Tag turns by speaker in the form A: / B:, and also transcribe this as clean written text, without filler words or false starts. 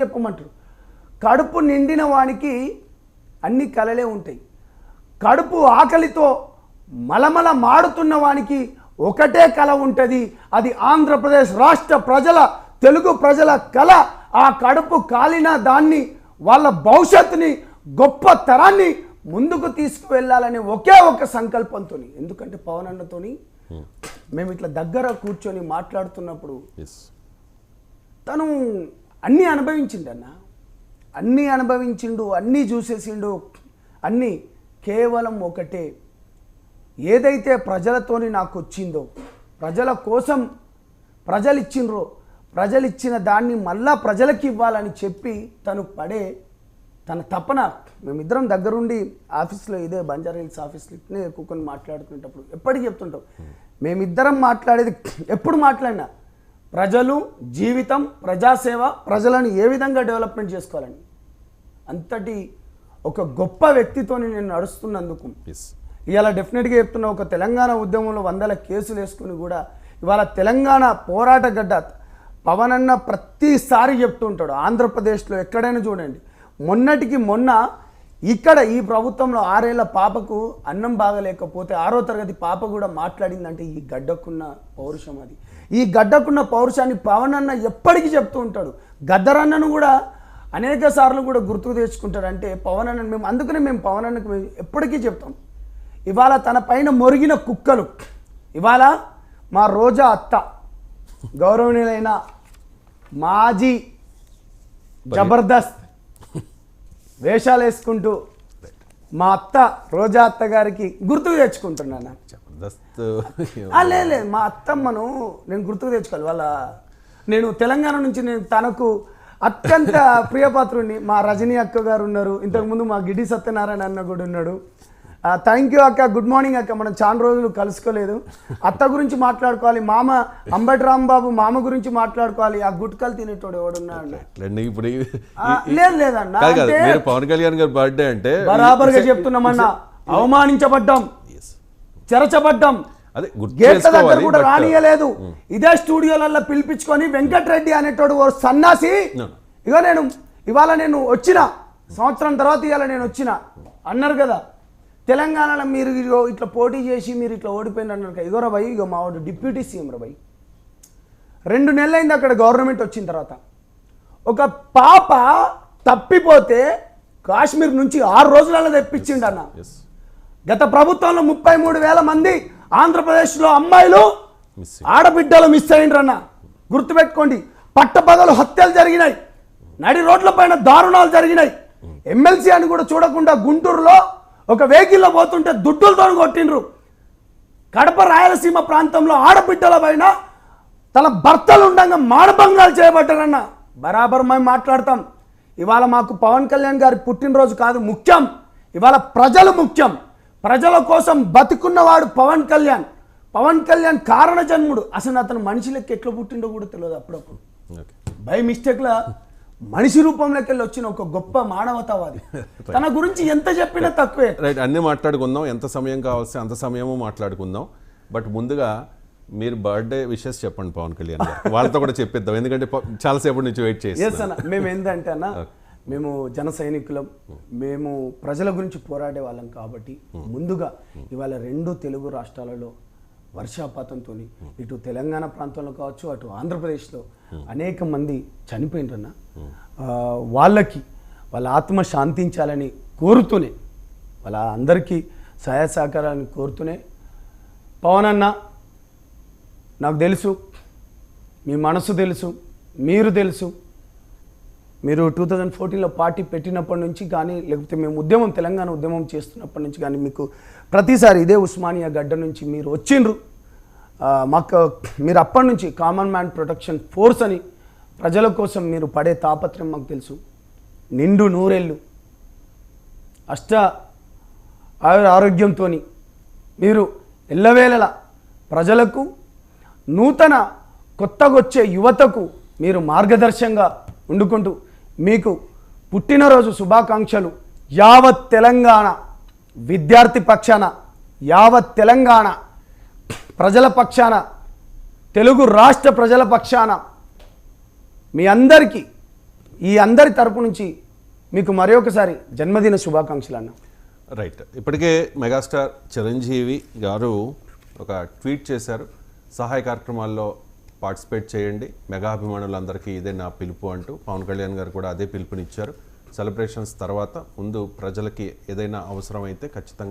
A: చెప్పమంటారు. కడుపు నిండిన వానికి అన్ని కలలే ఉంటాయి. కడుపు ఆకలితో మలమల మాడుతున్న వానికి ఒకటే కళ ఉంటుంది. అది ఆంధ్రప్రదేశ్ రాష్ట్ర ప్రజల, తెలుగు ప్రజల కళ. ఆ కడుపు కాలిన దాన్ని, వాళ్ళ భవిష్యత్తుని, గొప్ప తరాన్ని ముందుకు తీసుకువెళ్ళాలని ఒకే ఒక సంకల్పంతో, ఎందుకంటే పవన్ అన్నతోని మేము ఇట్లా దగ్గర కూర్చొని మాట్లాడుతున్నప్పుడు తను అన్నీ అనుభవించిండన్న, అన్నీ అనుభవించిండు, అన్నీ చూసేసిండు. అన్నీ కేవలం ఒకటే, ఏదైతే ప్రజలతోని నాకు వచ్చిందో, ప్రజల కోసం ప్రజలు ఇచ్చిండ్రో, ప్రజలు ఇచ్చిన దాన్ని మళ్ళా ప్రజలకి ఇవ్వాలని చెప్పి తను పడే తన తపన. మేమిద్దరం దగ్గరుండి ఆఫీస్లో, ఇదే బంజారా హిల్స్ ఆఫీస్లో ఇట్నే కూర్చొని మాట్లాడుతున్నప్పుడు ఎప్పటికీ చెప్తుంటాం, మేమిద్దరం మాట్లాడేది ఎప్పుడు మాట్లాడినా ప్రజలు, జీవితం, ప్రజాసేవ, ప్రజలను ఏ విధంగా డెవలప్మెంట్ చేసుకోవాలని. అంతటి ఒక గొప్ప వ్యక్తితో నేను నడుస్తున్నందుకు ఇవాళ డెఫినెట్గా చెప్తున్నా, ఒక తెలంగాణ ఉద్యమంలో 100 కేసులు వేసుకుని కూడా ఇవాళ తెలంగాణ పోరాట గడ్డ పవన్ అన్న ప్రతిసారి చెప్తూ ఉంటాడు. ఆంధ్రప్రదేశ్లో ఎక్కడైనా చూడండి, మొన్నటికి మొన్న ఇక్కడ ఈ ప్రభుత్వంలో 6 ఏళ్ల పాపకు అన్నం బాగలేకపోతే 6వ తరగతి పాప కూడా మాట్లాడిందంటే ఈ గడ్డకున్న పౌరుషం. అది ఈ గడ్డకున్న పౌరుషాన్ని పవన్ అన్న ఎప్పటికీ చెప్తూ ఉంటాడు. గద్దరన్నను కూడా అనేక సార్లు కూడా గుర్తుకు తెచ్చుకుంటాడు. అంటే పవన్ అన్న మేము, అందుకనే మేము పవన్ అన్నకు ఎప్పటికీ చెప్తాం. ఇవాళ తన పైన మొరిగిన కుక్కలు, ఇవాళ మా రోజా అత్త, గౌరవనీయులైన మాజీ జబర్దస్త్ వేషాలు వేసుకుంటూ మా అత్త రోజా అత్త గారికి గుర్తుకు తెచ్చుకుంటున్నాను. లేదు, మా అత్తమ్మను నేను గుర్తుకు తెచ్చుకోవాలి. వాళ్ళ నేను తెలంగాణ నుంచి నేను తనకు అత్యంత ప్రియపాత్రుడిని. మా రజనీ అక్క గారు ఉన్నారు, ఇంతకుముందు మా గిడ్డి సత్యనారాయణ అన్న కూడా ఉన్నాడు. థ్యాంక్ యూ అక్క, గుడ్ మార్నింగ్ అక్క. మనం చాలా రోజులు కలుసుకోలేదు. అత్త గురించి మాట్లాడుకోవాలి, మామ అంబటి రాంబాబు మామ గురించి మాట్లాడుకోవాలి. ఆ గుట్కలు తినేటోడు ఎవడున్నాడు? లేదన్నా,
B: పవన్ కళ్యాణ్ గారి బర్త్డే అంటే
A: బరాబర్గా చెప్తున్నామన్నా, అవమానించబడ్డాం, చెరచబడ్డాం, గేట్ల దగ్గర కూడా రానియలేదు. ఇదే స్టూడియోలలో పిలిపించుకొని వెంకటరెడ్డి అనేటోడు ఓ సన్నాసి. ఇవాళ నేను వచ్చిన సంవత్సరం తర్వాత ఇవాళ నేను వచ్చిన అన్నారు కదా, తెలంగాణలో మీరు ఇట్లా పోటీ చేసి మీరు ఇట్లా ఓడిపోయిన అన్నారు. ఇగోరా భయ్, ఇగో మా వాడు డిప్యూటీ సీఎం రా భయ్. 2 నెలలైంది అక్కడ గవర్నమెంట్ వచ్చిన తర్వాత. ఒక పాప తప్పిపోతే కాశ్మీర్ నుంచి 6 రోజులలో తెప్పించిండు అన్న. గత ప్రభుత్వంలో 33,000 మంది ఆంధ్రప్రదేశ్లో అమ్మాయిలు, ఆడబిడ్డలు మిస్ అయ్యిండ్రన్న. గుర్తుపెట్టుకోండి, పట్టపగలు హత్యలు జరిగినాయి, నడి రోడ్ల పైన దారుణాలు జరిగినాయి. ఎమ్మెల్సీ అని కూడా చూడకుండా గుంటూరులో ఒక వెహికల్లో పోతుంటే దుడ్డులతో కొట్టిండ్రు. కడప రాయలసీమ ప్రాంతంలో ఆడబిడ్డల పైన తన భర్తలు ఉండగా మానభంగాలు చేయబడ్డారన్న. బరాబర్ మేము మాట్లాడతాం. ఇవాళ మాకు పవన్ కళ్యాణ్ గారి పుట్టినరోజు కాదు ముఖ్యం, ఇవాళ ప్రజలు ముఖ్యం. ప్రజల కోసం బతుకున్నవాడు పవన్ కళ్యాణ్. పవన్ కళ్యాణ్ కారణ జన్ముడు. అసలు అతను మనిషిలకి ఎట్లా పుట్టిండో కూడా తెలియదు. అప్పుడప్పుడు బై మిస్టేక్లా మనిషి రూపంలోకి వెళ్ళి వచ్చిన ఒక గొప్ప మానవతావాది. తన గురించి ఎంత చెప్పినా తక్కువే.
B: రైట్, అన్నీ మాట్లాడుకుందాం, ఎంత సమయం కావాల్సి అంత సమయము మాట్లాడుకుందాం. బట్ ముందుగా మీరు బర్త్డే విషెస్ చెప్పండి పవన్ కళ్యాణ్ గారు, వాళ్ళతో కూడా చెప్పిద్దాం, ఎందుకంటే చాలాసేపటి నుంచి వెయిట్ చేస్తాం.
A: మేము ఏంటంటే అన్న, మేము జన సైనికులం, మేము ప్రజల గురించి పోరాడే వాళ్ళం కాబట్టి ముందుగా ఇవాళ 2 తెలుగు రాష్ట్రాలలో వర్షాపాతంతో, ఇటు తెలంగాణ ప్రాంతంలో కావచ్చు, అటు ఆంధ్రప్రదేశ్లో అనేక మంది చనిపోయిండ్రన్న. వాళ్ళకి వాళ్ళ ఆత్మ శాంతించాలని కోరుతూనే, వాళ్ళ అందరికీ సహాయ సహకారాన్ని కోరుతూనే, పవన్ అన్న నాకు తెలుసు, మీ మనసు తెలుసు, మీరు తెలుసు, మీరు 2014లో పార్టీ పెట్టినప్పటి నుంచి కానీ, లేకపోతే మేము తెలంగాణ ఉద్యమం చేస్తున్నప్పటి నుంచి కానీ, మీకు ప్రతిసారి ఇదే ఉస్మానియా గడ్డ నుంచి మీరు వచ్చిండ్రు. మాకు మీరు అప్పటి నుంచి కామన్ మ్యాన్ ప్రొటెక్షన్ ఫోర్స్ అని ప్రజల కోసం మీరు పడే తాపత్రయం మాకు తెలుసు. నిండు నూరేళ్ళు ఆరోగ్యంతో మీరు ఎల్లవేళలా ప్రజలకు, నూతన కొత్తగొచ్చే యువతకు మీరు మార్గదర్శకంగా ఉండుకుంటూ మీకు పుట్టినరోజు శుభాకాంక్షలు. యావత్ తెలంగాణ విద్యార్థి పక్షాన, యావత్ తెలంగాణ ప్రజల పక్షాన, తెలుగు రాష్ట్ర ప్రజల పక్షాన మీ అందరికీ ఈ అందరి తరపు నుంచి మీకు మరొకసారి జన్మదిన శుభాకాంక్షలు అన్న.
B: రైట్, ఇప్పటికే మెగాస్టార్ చిరంజీవి గారు ఒక ట్వీట్ చేశారు, సహాయ కార్యక్రమాల్లో పార్టిసిపేట్ చేయండి, మెగా అభిమానులందరికీ ఇదే నా పిలుపు అంటూ. పవన్ కళ్యాణ్ గారు కూడా అదే పిలుపునిచ్చారు. సెలబ్రేషన్స్ తర్వాత ముందు ప్రజలకి ఏదైనా అవసరం అయితే ఖచ్చితంగా